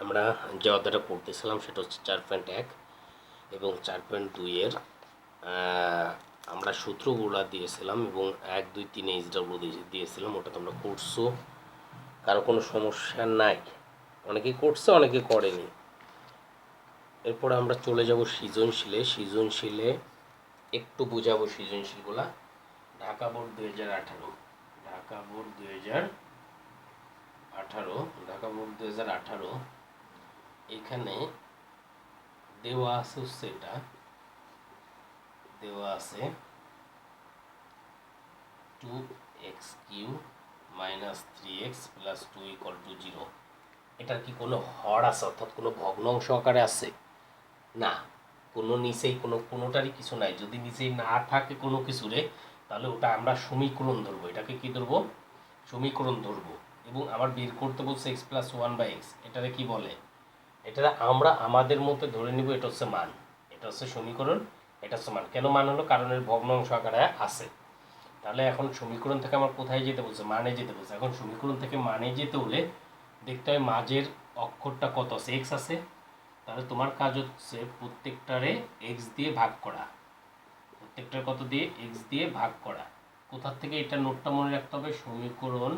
আমরা যে অধ্যায়টা পড়তেছিলাম সেটা হচ্ছে 4.1 এবং 4.2-এর আমরা সূত্রগুলো দিয়েছিলাম এবং 1, 2, 3 এইচডব্লিউ দিয়েছিলাম। ওটা তোমরা করছো, কারো কোনো সমস্যা নাই। অনেকেই করছে, অনেকে করেনি। এরপরে আমরা চলে যাব সৃজনশীলে একটু বোঝাবো সৃজনশীলগুলা। ঢাকা বোর্ড 2018, ঢাকা বোর্ড 2018 এখানে দেওয়া আছে হচ্ছে এটা দেওয়া আছে 2x³ - 3x + 2 = 0। এটার কি কোনো হর আছে, অর্থাৎ কোনো ভগ্নাংশ আকারে আছে? না, কোনো নিচেই কোনোটারই কিছু নাই। যদি নিচেই না থাকে কোনো কিছুরে, তাহলে ওটা আমরা সমীকরণ ধরবো। এটাকে কি ধরবো? সমীকরণ ধরবো। এবং আবার বের করতে বলছে x + 1/x। এটারে কি বলে? এটা আমরা আমাদের মধ্যে ধরে নিব এটা হচ্ছে মান, এটা হচ্ছে সমীকরণ, এটা হচ্ছে মান। কেন মান হলো? কারণ এর ভগ্নাংশ আকারে আছে। তাহলে এখন সমীকরণ থেকে আমার কোথায় যেতে বলছে? মানে যেতে বলছে। এখন সমীকরণ থেকে মানে যেতে হলে দেখতে হয় মাঝের অক্ষরটা কত আছে, এক্স আছে। তাহলে তোমার কাজ হচ্ছে প্রত্যেকটারে এক্স দিয়ে ভাগ করা, প্রত্যেকটার কত দিয়ে? এক্স দিয়ে ভাগ করা। কোথা থেকে? এটা নোটটা মনে রাখতে হবে, সমীকরণ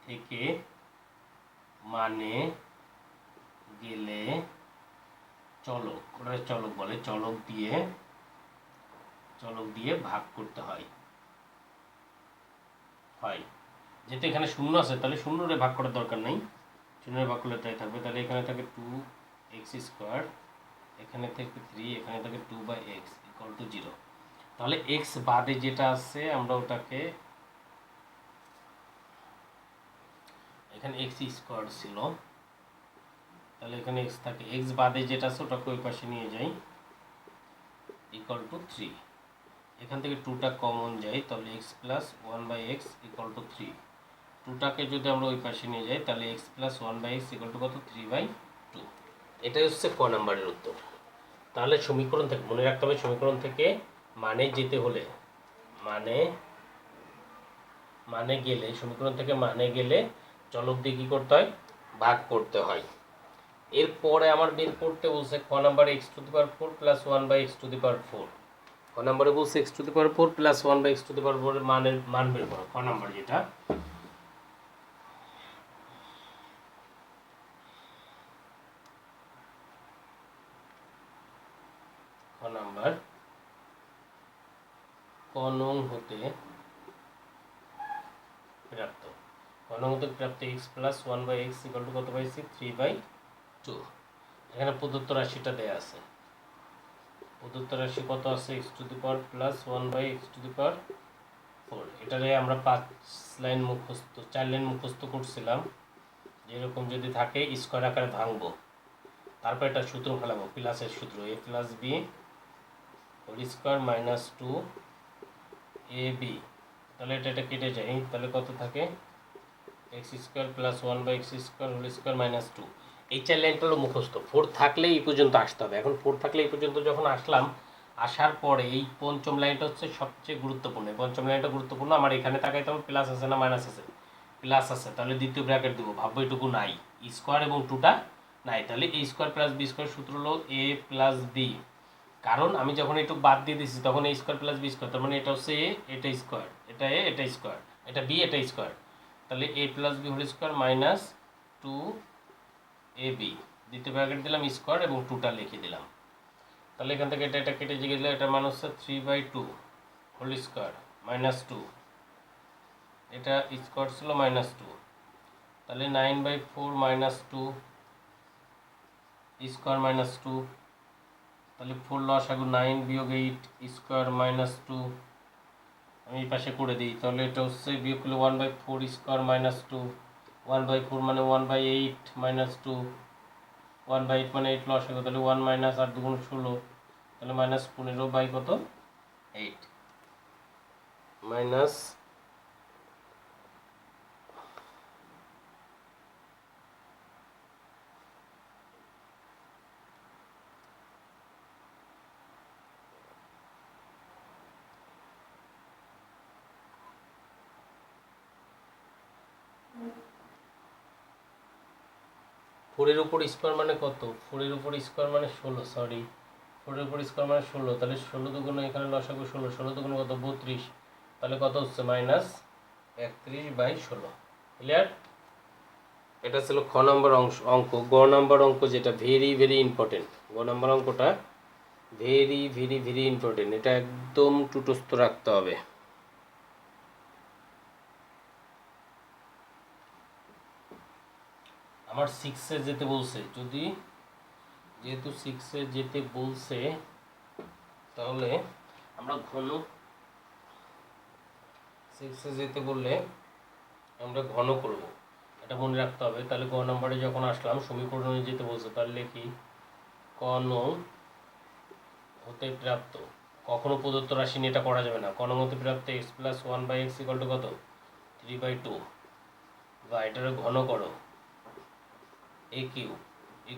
থেকে মানে গেলে চলক, ওটা চলক বলে, চলক দিয়ে ভাগ করতে হয়। যেহেতু এখানে শূন্য আছে, তাহলে শূন্যরে ভাগ করার দরকার নেই, শূন্যরে ভাগ করলে তাই থাকবে। তাহলে এখানে থাকে 2x², এখানে থেকে 3, এখানে থাকে 2/x = 0। তাহলে এক্স বাদে যেটা আছে আমরা ওটাকে, এখানে x² ছিল, তাহলে এখানে x থাকে, এক্স বাদে যেটা আছে ওটাকে ওই পাশে নিয়ে যাই, = 3। এখান থেকে 2টা কমন যায়, তাহলে x + 1/x = 3। 2টাকে যদি আমরা ওই পাশে নিয়ে যাই, তাহলে x + 1/x = কত? 3/2। এটাই হচ্ছে ক নাম্বারের উত্তর। তাহলে সমীকরণ থেকে মনে রাখতে হবে, সমীকরণ থেকে মানে যেতে হলে সমীকরণ থেকে মানে গেলে চলক দিয়ে কী করতে হয়? ভাগ করতে হয়। এরপরে আমার বের করতে বলছে ক নাম্বারে x⁴ + 1/x⁴। ক নাম্বারে বলছে x⁴ + 1/x⁴ এর মান বের করো। ক নাম্বার যেটা, ক নাম্বার ক নং হতে প্রাপ্ত x + 1/x = কত পাইছি? 3/2। এখানে প্রদত্ত রাশিটা দেয়া আছে। প্রদত্ত রাশি কত আছে? x⁴ + 1/x⁴। এটারে আমরা 4 লাইন মুখস্থ করছিলাম। যেরকম যদি থাকে স্কয়ার আকারে ভাঙবো, তারপর এটা সূত্র ফেলাবো, প্লাসের সূত্র a + b whole square - 2ab। তাহলে এটা কেটে যায়, তাহলে কত থাকে? x² + 1/x² whole square - 2। এই 4 লাইনটা হলো মুখস্থ। 4 থাকলে এই পর্যন্ত আসতে হবে। এখন 4 থাকলে এই পর্যন্ত যখন আসলাম, আসার পরে এই পঞ্চম লাইনটা হচ্ছে সবচেয়ে গুরুত্বপূর্ণ। এই পঞ্চম লাইনটা গুরুত্বপূর্ণ। আমার এখানে তাকাইতে হবে প্লাস আছে না মাইনাস আছে? প্লাস আছে, তাহলে দ্বিতীয় ব্র্যাকেট দেবো। ভাববো এটুকু নাই, স্কোয়ার এবং 2টা নাই। তাহলে a² + b² সূত্র হলো a + b। কারণ আমি যখন একটু বাদ দিয়ে দিচ্ছি তখন a² + b², তার মানে এটা হচ্ছে a, এটা স্কোয়ার, এটা a, এটা স্কোয়ার, এটা b, এটা স্কোয়ার। তাহলে a + b whole square - 2ab। দ্বিতীয় ব্র্যাকেট দিলাম স্কোয়ার এবং 2টা লিখে দিলাম। তাহলে এখান থেকে এটা কেটে গেলে এটা মান হচ্ছে 3/2 হোল স্কোয়ার - 2। এটা স্কোয়ার ছিল -2, তাহলে 9/4 - 2 স্কোয়ার -2। তাহলে 4 লসাগু 9 - 8 স্কোয়ার -2। আমি এই পাশে করে দিই, তাহলে এটা হচ্ছে বিয়োগ করলে 1/4 স্কোয়ার -2। 1/4 মানে 1/8 - 2। 1/8 মানে 8 লসাগু, তাহলে 1 - 8 × 2 = 16, তাহলে -15 কত? 8 মাইনাস 4 উপর স্কোয়ার মানে কত? 4 উপর স্কোয়ার মানে 16, সরি 4 উপর স্কোয়ার মানে 16, তাহলে 16 দুগুণে এখানে লসাগু 16, 16 দুগুণে কত? 32, তাহলে কত হচ্ছে? -31/16। ক্লিয়ার? এটা ছিল খ নম্বর অঙ্ক। গ নম্বর অঙ্ক যেটা ভেরি ভেরি ইম্পর্টেন্ট, গ নম্বর অঙ্কটা ভেরি ভেরি ভেরি ইম্পর্টেন্ট, এটা একদম টুটস্থ রাখতে হবে। আমার 6-এ যেতে বলছে, যেহেতু 6-এ যেতে বলছে তাহলে আমরা 6-এ যেতে বললে আমরা ঘন করব, এটা মনে রাখতে হবে। তাহলে গ নম্বরে যখন আসলাম সমীকরণে যেতে বলছে, তাহলে লিখি কন হতে প্রাপ্ত, কখনো প্রদত্ত রাশি নিয়ে এটা করা যাবে না। কন হতে প্রাপ্ত x + 1/x = কত? 3/2, বা এটারে ঘন করো a³ =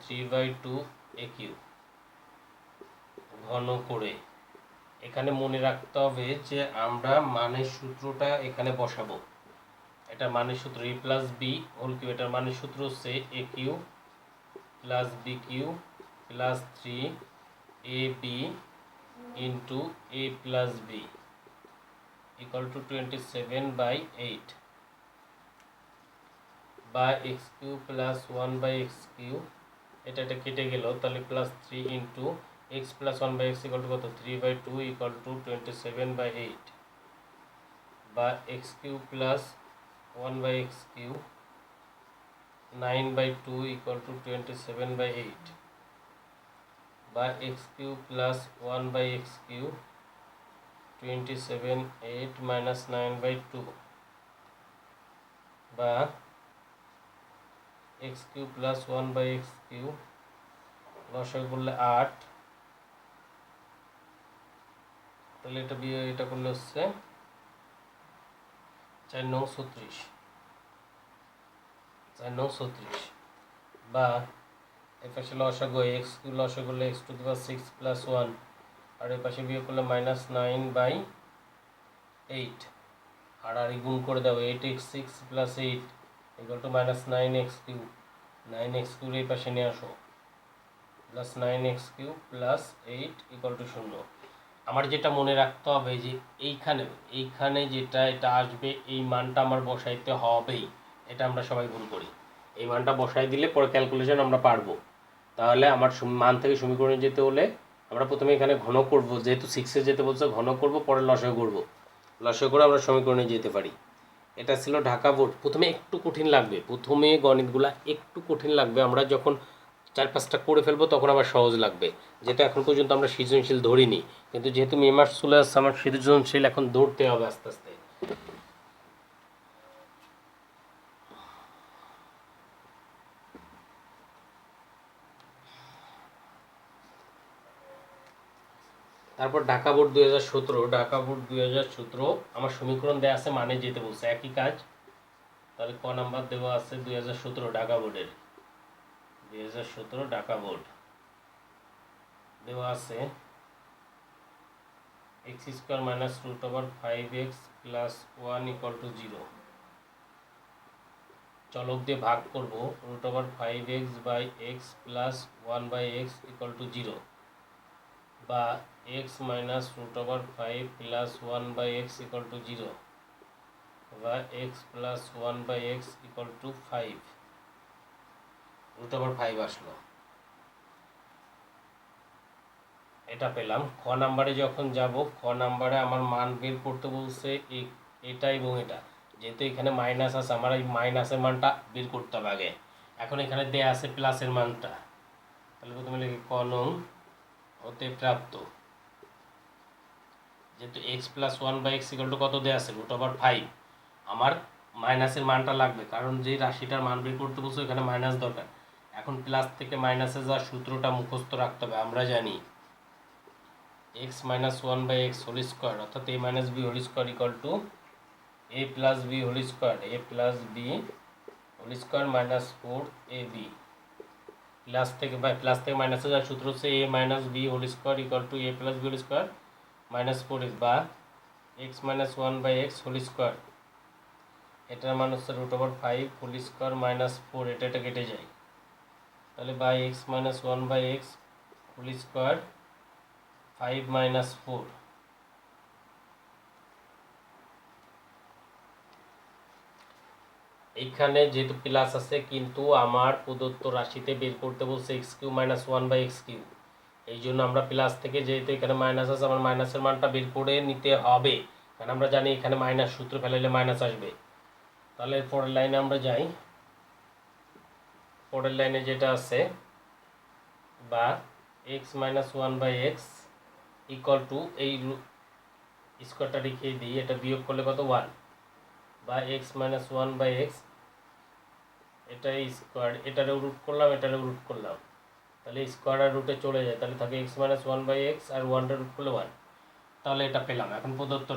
3/2 a³ ঘন করে। এখানে মনে রাখতে হবে যে আমরা মানের সূত্রটা এখানে বসাবো। এটা মানের সূত্র a + b হোল কিউব, এটার মানের সূত্র হচ্ছে a³ + b³ + 3ab * a + b = 27/8, বা x³ + 1/x³, এটা কেটে গেল, তাহলে +3 * x + 1/x = কত? 3/2 = 27/8, বা x³ + 1/x³, 9/2 = 27/8, বা x³ + 1/x³, 27/8 - 9/2, বা x³ + 1/x³ লসাগু করলে 8, তাহলে এটা করলে হচ্ছে 4 নং 36, 4 নং 36, বা এর পাশে লসাগু x³ লসাগু করলে x⁶ + 1, আর এর পাশে বিয়োগ করলে -9/8, আর গুণ করে দাও 8x6 + 8 = -9x³ 9x³ এই পাশে নিয়ে আসো, +9x³ + 8 = 0। আমার যেটা মনে রাখতে হবে যে এইখানে যেটা এটা আসবে, এই মানটা আমার বসাইতে হবেই। এটা আমরা সবাই ভুল করি, এই মানটা বসাই দিলে পরে ক্যালকুলেশন আমরা পারবো। তাহলে আমার মান থেকে সমীকরণে যেতে হলে আমরা প্রথমে এখানে ঘন করব, যেহেতু 6-এ যেতে বলছে ঘন করব, পরে লসাগু করব, লসাগু করে আমরা সমীকরণে যেতে পারি। এটা ছিল ঢাকা বোর্ড। প্রথমে একটু কঠিন লাগবে, প্রথমে গণিতগুলা একটু কঠিন লাগবে, আমরা যখন 4-5টা করে ফেলবো তখন আবার সহজ লাগবে, যেটা এখন পর্যন্ত আমরা সৃজনশীল ধরিনি, কিন্তু যেহেতু মে মাস চলে আসছে আমার সৃজনশীল এখন ধরতে হবে আস্তে আস্তে। তারপর ঢাকা বোর্ড 2017, ঢাকা বোর্ড 2017 আমার সমীকরণ দেওয়া আছে, মানে যেতে বলছে একই কাজ। তাহলে ক নাম্বার দেওয়া আছে 2017 ঢাকা বোর্ডের, 2017 ঢাকা বোর্ড দেওয়া আছে x² - √5x + 1 = 0, চলক দিয়ে ভাগ করব, √5x/x + 1/x = 0, বা x - √5 + 1/x = 0, বা x + 1/x = 5, √5 আসলো, এটা পেলাম। খ নাম্বারে যখন যাব, খ নাম্বারে আমার মান বের করতে বলছে এটা এবং এটা, যেহেতু এখানে মাইনাস আছে আমার এই মাইনাসের মানটা বের করতে হবে আগে। এখন এখানে দেয়া আছে প্লাসের মানটা, তাহলে প্রথমে লিখি ক নং হতে প্রাপ্ত, যেহেতু x + 1/x = কত দেয়া আছে? √5, আমার মাইনাসের মানটা লাগবে, কারণ যে রাশিটার মান বের করতে বলছে এখানে মাইনাস দরকার। এখন প্লাস থেকে মাইনাসে যাওয়ার সূত্রটা মুখস্থ রাখতে হবে। আমরা জানি x - 1/x হোল স্কোয়ার, অর্থাৎ a - b whole square = a + b whole square, a + b whole square -4ab, plus থেকে মাইনাসে যাওয়ার সূত্র হচ্ছে a - b whole square = a + b whole square -4x, বা x - 1/x হোল স্কোয়ার, এটার মান হচ্ছে √5 হোল স্কোয়ার -4, এটা কেটে যায়, তাহলে by x minus 1/x whole square 5 - 4। এইখানে যেহেতু প্লাস আছে কিন্তু আমার প্রদত্ত রাশিতে বের করতে বলছে x³ - 1/x³, এই জন্য আমরা প্লাস থেকে যেহেতু এখানে মাইনাস আছে আমার মাইনাসের মানটা বের করে নিতে হবে, কারণ আমরা জানি এখানে মাইনাস সূত্র ফেলাইলে মাইনাস আসবে। তাহলে পরের লাইনে আমরা যাই। পরের লাইনে যেটা আছে বা x - 1/x ইকুয়াল টু এই স্কোয়ারটা রেখে দিই, এটা বিয়োগ করলে কত 1 বা x - 1/x এটা স্কোয়ার, এটারেও রুট করলাম এটারেও রুট করলাম, তাহলে স্কোয়ার আর রুটে চলে যায়, তাহলে থাকে x - 1/x আর 1টা রুট করলে 1। তাহলে এটা পেলাম। এখন প্রদত্ত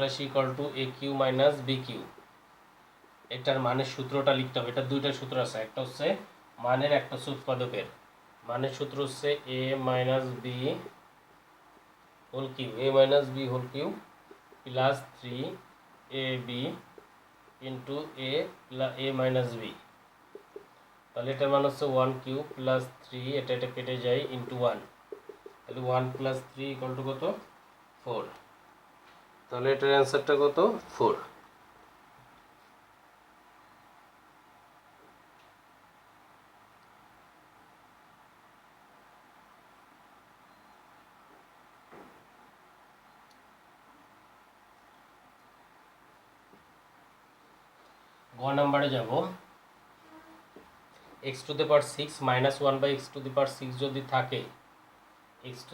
রাশি ইকুয়াল টু a³ - b³। এটার মানের সূত্রটা লিখতে হবে। এটা দুইটা সূত্র আছে, একটা হচ্ছে মানের, একটা হচ্ছে উৎপাদকের। মানের সূত্র হচ্ছে a - b whole cube, plus 3ab into a - b। তাহলে এটার মান হচ্ছে 1³ প্লাস 3, এটা কেটে যায় ইন্টু 1, তাহলে 1 + 3 = কত 4। তাহলে এটার অ্যান্সারটা কত 4। গ নাম্বারে যাব। x⁶ - 1/x⁶ যদি থাকে, x⁶ -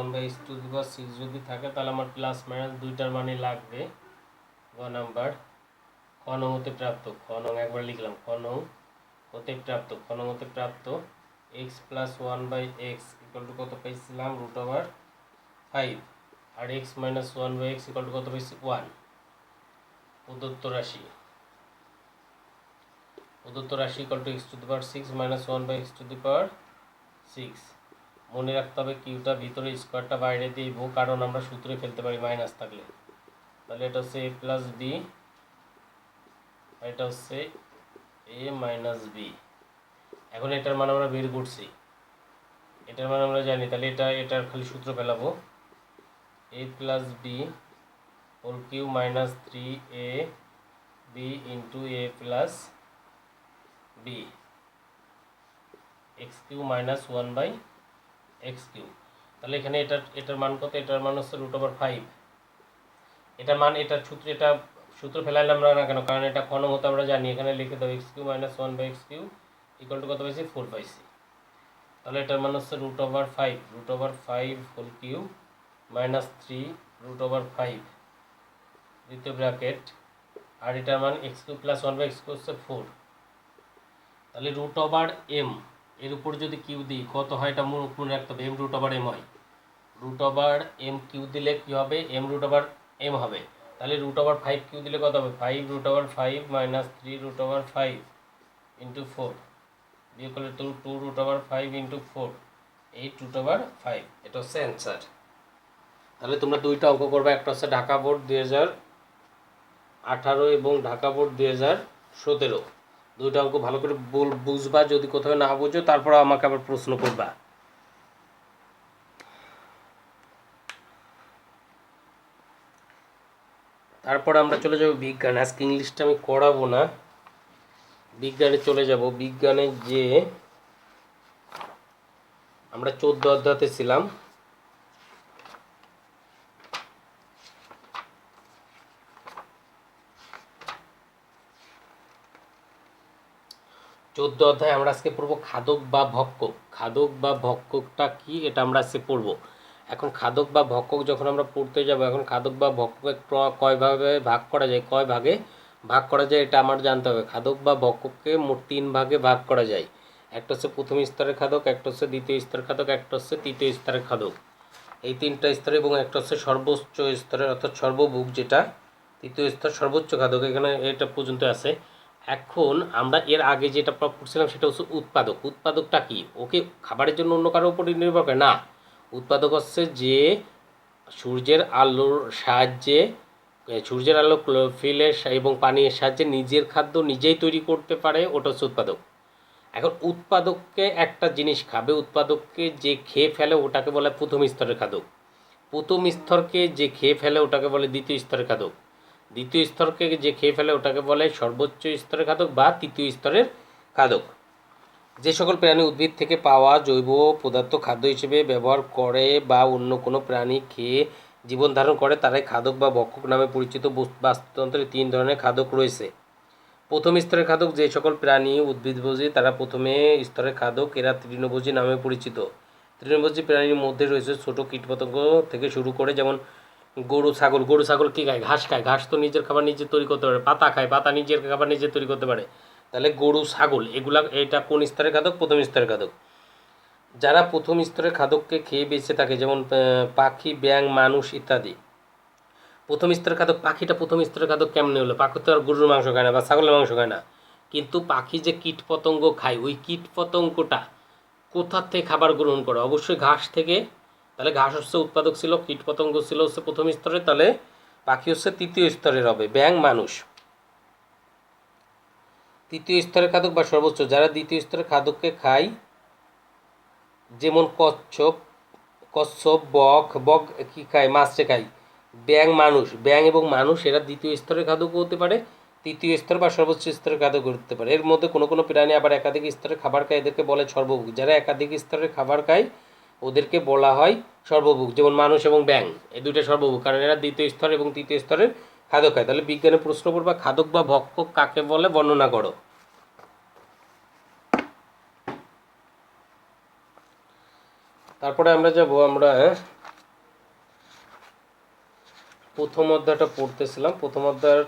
1/x⁶ যদি থাকে, তাহলে আমার প্লাস মাইনাস দুইটার মানে লাগবে। গ নাম্বার খ নং হতে প্রাপ্ত, খ নং একবার লিখলাম, খ নং হতে প্রাপ্ত x + 1/x = কত পাইছিলাম √5, আর x - 1/x = কত পাইছি 1। প্রদত্ত রাশি ইকুয়াল টু x⁶ - 1/x⁶। মনে রাখতে হবে কিউটা ভিতরে, স্কোয়ারটা বাইরে দিব, কারণ আমরা সূত্রে ফেলতে পারি মাইনাস থাকলে। তাহলে এটা হচ্ছে a + b, এটা হচ্ছে a - b। এখন এটার মান আমরা বের করছি, এটার মান আমরা জানি, তাহলে এটার খালি সূত্র ফেলাবো। a + b whole cube minus 3ab into a + b x³ - 1/x³। তাহলে এখানে এটার মান কত? এটার মান হচ্ছে √5। এটার মান, এটার সূত্র ফেলাইলাম না কেন? কারণ এটা খ নং হতে আমরা জানি, এখানে লিখে দাও x³ - 1/x³ = কত পাইছি 4 পাইছি। তাহলে এটার মান হচ্ছে √5 হোল কিউ মাইনাস 3 √5 দ্বিতীয় ব্র্যাকেট, আর এটার মান x³ + 1/x³ হচ্ছে 4। তাহলে √m এর উপর যদি কিউ দিই কত হয়, এটা মনে রাখতে হবে, m√m হয়। √m কিউ দিলে কি হবে? m√m হবে। তাহলে √5 কিউ দিলে কত হবে? 5√5 - 3√5 ইন্টু 4 বিয়োগ করলে 2√5 ইন্টু 4 8√5। এটা হচ্ছে অ্যান্সার। তাহলে তোমরা দুইটা অঙ্ক করবে, একটা হচ্ছে ঢাকা বোর্ড 2018 এবং ঢাকা বোর্ড 2017। দুইটা অঙ্ক ভালো করে বুঝবা, যদি কোথাও না বুঝো তারপর আমাকে আবার প্রশ্ন করবা। তারপর আমরা চলে যাব বিজ্ঞান। আজকে ইংলিশটা আমি করাবো না, বিজ্ঞানে চলে যাব। বিজ্ঞানে যে আমরা 14 অধ্যায়তে ছিলাম, 14 অধ্যায় আমরা আজকে পড়বো খাদক বা ভক্ষক। খাদক বা ভক্ষকটা কি, এটা আমরা আজকে পড়বো। এখন খাদক বা ভক্ষক যখন আমরা পড়তে যাব, এখন খাদক বা ভক্ষক কয় ভাগে ভাগ করা যায়, এটা আমার জানতে হবে। খাদক বা ভক্ষককে মোট 3 ভাগে ভাগ করা যায়। একটা হচ্ছে প্রথম স্তরের খাদক, একটা হচ্ছে দ্বিতীয় স্তরের খাদক, একটা হচ্ছে তৃতীয় স্তরের খাদক। এই 3টা স্তরে, এবং একটা হচ্ছে সর্বোচ্চ স্তরের অর্থাৎ সর্বভুক, যেটা তৃতীয় স্তর সর্বোচ্চ খাদক, এখানে এটা পর্যন্ত আছে। এখন আমরা এর আগে যেটা পড়ছিলাম সেটা হচ্ছে উৎপাদক। উৎপাদকটা কি? ওকে খাবারের জন্য অন্য কারোর উপর নির্ভর করে না। উৎপাদক হচ্ছে যে সূর্যের আলোর সাহায্যে সূর্যের আলো ক্লোরোফিলের এবং পানির সাহায্যে নিজের খাদ্য নিজেই তৈরি করতে পারে, ওটা হচ্ছে উৎপাদক। এখন উৎপাদককে একটা জিনিস খাবে, উৎপাদককে যে খেয়ে ফেলে ওটাকে বলে প্রথম স্তরের খাদক। প্রথম স্তরকে যে খেয়ে ফেলে ওটাকে বলে দ্বিতীয় স্তরের খাদক। দ্বিতীয় স্তরকে যে খেয়ে ফেলে ওটাকে বলে সর্বোচ্চ স্তরের খাদক বা তৃতীয় স্তরের খাদক। যে সকল প্রাণী উদ্ভিদ থেকে পাওয়া জৈব পদার্থ খাদ্য হিসেবে ব্যবহার করে বা অন্য কোনো প্রাণী খেয়ে জীবন ধারণ করে তারাই খাদক বা ভক্ষক নামে পরিচিত। বাস্তুতন্ত্রে 3 ধরনের খাদক রয়েছে। প্রথম স্তরের খাদক যে সকল প্রাণী উদ্ভিদভোজী তারা প্রথমে স্তরের খাদক, এরা তৃণভোজী নামে পরিচিত। তৃণভোজী প্রাণীর মধ্যে রয়েছে ছোট কীটপতঙ্গ থেকে শুরু করে, যেমন গরু ছাগল কী খায়? ঘাস খায়। ঘাস তো নিজের খাবার নিজে তৈরি করতে পারে। পাতা খায়, পাতা নিজের খাবার নিজে তৈরি করতে পারে। তাহলে গরু ছাগল এগুলা, এটা কোন স্তরের খাদক? প্রথম স্তরের খাদক। যারা প্রথম স্তরের খাদককে খেয়ে বেঁচে থাকে, যেমন পাখি, ব্যাঙ, মানুষ ইত্যাদি। প্রথম স্তরের খাদক পাখিটা প্রথম স্তরের খাদক কেমনে হলো? পাখি তো আর গরুর মাংস খায় না বা ছাগলের মাংস খায় না, কিন্তু পাখি যে কীটপতঙ্গ খায় ওই কীটপতঙ্গটা কোথা থেকে খাবার গ্রহণ করে? অবশ্যই ঘাস থেকে। তাহলে ঘাস হচ্ছে উৎপাদক ছিল, কীটপতঙ্গ ছিল হচ্ছে প্রথম স্তরে, তাহলে পাখি হচ্ছে তৃতীয় স্তরের হবে। ব্যাঙ, মানুষ তৃতীয় স্তরের খাদক বা সর্বোচ্চ। যারা দ্বিতীয় স্তরের খাদককে খায়, যেমন কচ্ছপ, বক কী খায়? মাছটা খায়। ব্যাঙ এবং মানুষ এরা দ্বিতীয় স্তরের খাদকও হতে পারে, তৃতীয় স্তর বা সর্বোচ্চ স্তরের খাদক হতে পারে। এর মধ্যে কোনো কোনো প্রাণী আবার একাধিক স্তরের খাবার খায়, এদেরকে বলে সর্বভুক। যারা একাধিক স্তরের খাবার খায় ওদেরকে বলা হয় সর্বভুক। যেমন মানুষ এবং ব্যাঙ এই দুইটা সর্বভুক, কারণ এরা দ্বিতীয় স্তর এবং তৃতীয় স্তরের খাদক খায়। তাহলে বিজ্ঞানের প্রশ্ন করবা, খাদক বা ভক্ষক কাকে বলে বর্ণনা করো। তারপরে আমরা প্রথম অধ্যায়টা পড়তেছিলাম। প্রথম অধ্যায়ের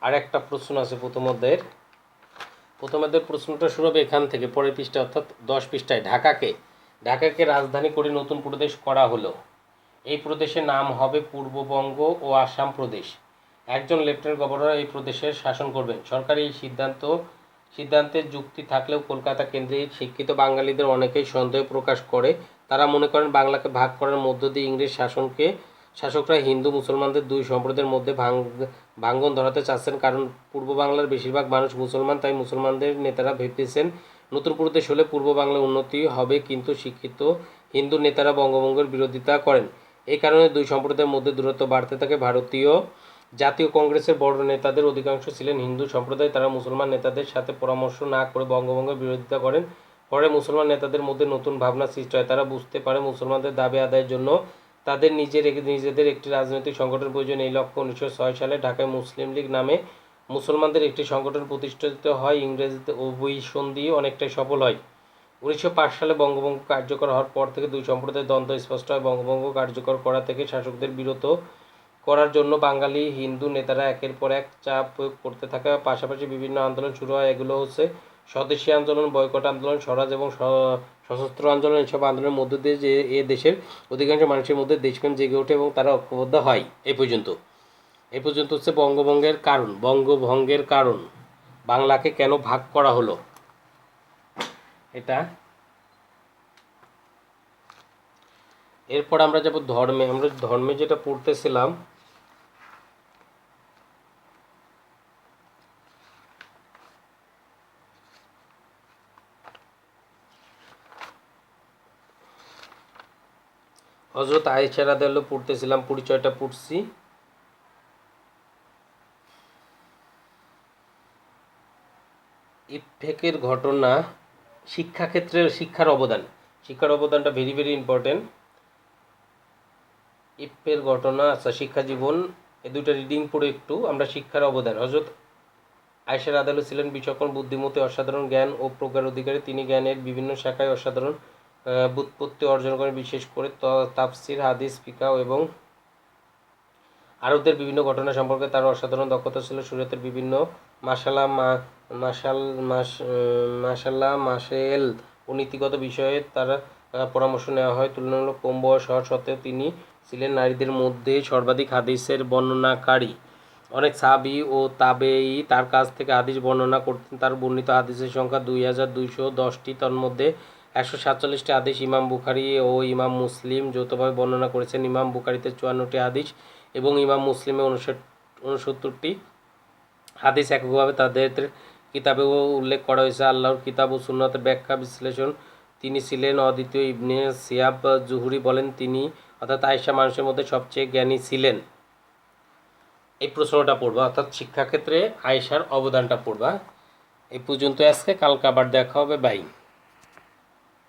আর একটা প্রশ্ন আছে। প্রথম অধ্যায়ের প্রশ্নটা শুরু হবে এখান থেকে, পরের পৃষ্ঠায়, অর্থাৎ 10 পৃষ্ঠায়। ঢাকাকে রাজধানী করে নতুন প্রদেশ করা হলো। এই প্রদেশের নাম হবে পূর্ববঙ্গ ও আসাম প্রদেশ। একজন লেফটেন্যান্ট গভর্নর এই প্রদেশের শাসন করবেন। সরকারি এই সিদ্ধান্তের যুক্তি থাকলেও কলকাতা কেন্দ্রিক শিক্ষিত বাঙালিদের অনেকেই সন্দেহ প্রকাশ করে। তারা মনে করেন বাংলাকে ভাগ করার মধ্য দিয়ে ইংরেজ শাসকরা হিন্দু মুসলমানদের দুই সম্প্রদায়ের মধ্যে ভাঙ্গন ধরাতে চাচ্ছেন। কারণ পূর্ব বাংলার বেশিরভাগ মানুষ মুসলমান, তাই মুসলমানদের নেতারা ভেবেছেন নতুন প্রদেশ হলে পূর্ব বাংলার উন্নতি হবে, কিন্তু শিক্ষিত হিন্দু নেতারা বঙ্গভঙ্গের বিরোধিতা করেন। এই কারণে দুই সম্প্রদায়ের মধ্যে দূরত্ব বাড়তে থাকে। ভারতীয় জাতীয় কংগ্রেসের বড় নেতাদের অধিকাংশ ছিলেন হিন্দু সম্প্রদায়। তারা মুসলমান নেতাদের সাথে পরামর্শ না করে বঙ্গভঙ্গের বিরোধিতা করেন। পরে মুসলমান নেতাদের মধ্যে নতুন ভাবনা সৃষ্টি হয়। তারা বুঝতে পারে মুসলমানদের দাবি আদায়ের জন্য তাদের নিজেদের একটি রাজনৈতিক সংগঠন প্রয়োজন। এই লক্ষ্যে 1906 সালে ঢাকায় মুসলিম লীগ নামে মুসলমানদের একটি সংগঠন প্রতিষ্ঠিত হয়। ইংরেজদের অভিসন্ধি অনেকটাই সফল হয়। 1905 সালে বঙ্গভঙ্গ কার্যকর হওয়ার পর থেকে দুই সম্প্রদায়ের দ্বন্দ্ব স্পষ্ট হয়। বঙ্গভঙ্গ কার্যকর করা থেকে শাসকদের বিরত করার জন্য বাঙালি হিন্দু নেতারা একের পর এক চাপ প্রয়োগ করতে থাকে। পাশাপাশি বিভিন্ন আন্দোলন শুরু হয়। এগুলো হচ্ছে স্বদেশী আন্দোলন, বয়কট আন্দোলন, স্বরাজ এবং সশস্ত্র আন্দোলন। এসব আন্দোলনের মধ্য দিয়ে যে এ দেশের অধিকাংশ মানুষের মধ্যে দেশপ্রেম জেগে ওঠে এবং তারা ঐক্যবদ্ধ হয়। এই পর্যন্ত হচ্ছে বঙ্গভঙ্গের কারণ বাংলাকে কেন ভাগ করা হলো এটা। এরপর আমরা যাব ধর্মে যেটা পড়তেছিলাম, হযরত আয়েশা রাদিয়াল্লাহু পড়তেছিলাম, পরিচয়টা পড়ছি। ইফেকের ঘটনা, শিক্ষার অবদানটা ভেরি ভেরি ইম্পর্টেন্ট। ইফের ঘটনা, আচ্ছা, শিক্ষা জীবন, এই দুইটা রিডিং পড়ে একটু আমরা শিক্ষার অবদান। হযরত আয়েশা রাদিয়াল্লাহু ছিলেন বিচক্ষণ, বুদ্ধিমতী, অসাধারণ জ্ঞান ও প্রজ্ঞার অধিকারী। তিনি জ্ঞানের বিভিন্ন শাখায় অসাধারণ ব্যুৎপত্তি অর্জন করেন। বিশেষ করে তাফসির, হাদিস, ফিকহ এবং আরবদের বিভিন্ন ঘটনা সম্পর্কে তার অসাধারণ দক্ষতা ছিল। শরীয়তের বিভিন্ন মাসায়েল ও নীতিগত বিষয়ে তার পরামর্শ নেওয়া হয়। তুলনামূলক কম বয়স হওয়া সত্ত্বেও তিনি ছিলেন নারীদের মধ্যে সর্বাধিক হাদিসের বর্ণনাকারী। অনেক সাহাবী ও তাবেঈ তার কাছ থেকে হাদিস বর্ণনা করতেন। তার বর্ণিত হাদিসের সংখ্যা 2210টি। তন্মধ্যে 147টি হাদিস ইমাম বুখারী ও ইমাম মুসলিম যৌথভাবে বর্ণনা করেছেন। ইমাম বুখারীতে 54টি হাদিস, এবং ইমাম মুসলিমে 69টি হাদিস এককভাবে তাদের কিতাবেও উল্লেখ করা হয়েছে। আল্লাহর কিতাব ও সুন্নতের ব্যাখ্যা বিশ্লেষণ তিনি ছিলেন অদ্বিতীয়। ইবনে শিহাব জুহরি বলেন তিনি অর্থাৎ আয়েশা মানুষের মধ্যে সবচেয়ে জ্ঞানী ছিলেন। এই প্রশ্নটা পড়বা, অর্থাৎ শিক্ষাক্ষেত্রে আয়েশার অবদানটা পড়বা। এই পর্যন্ত আজকে, কালকে আবার দেখা হবে। বাই।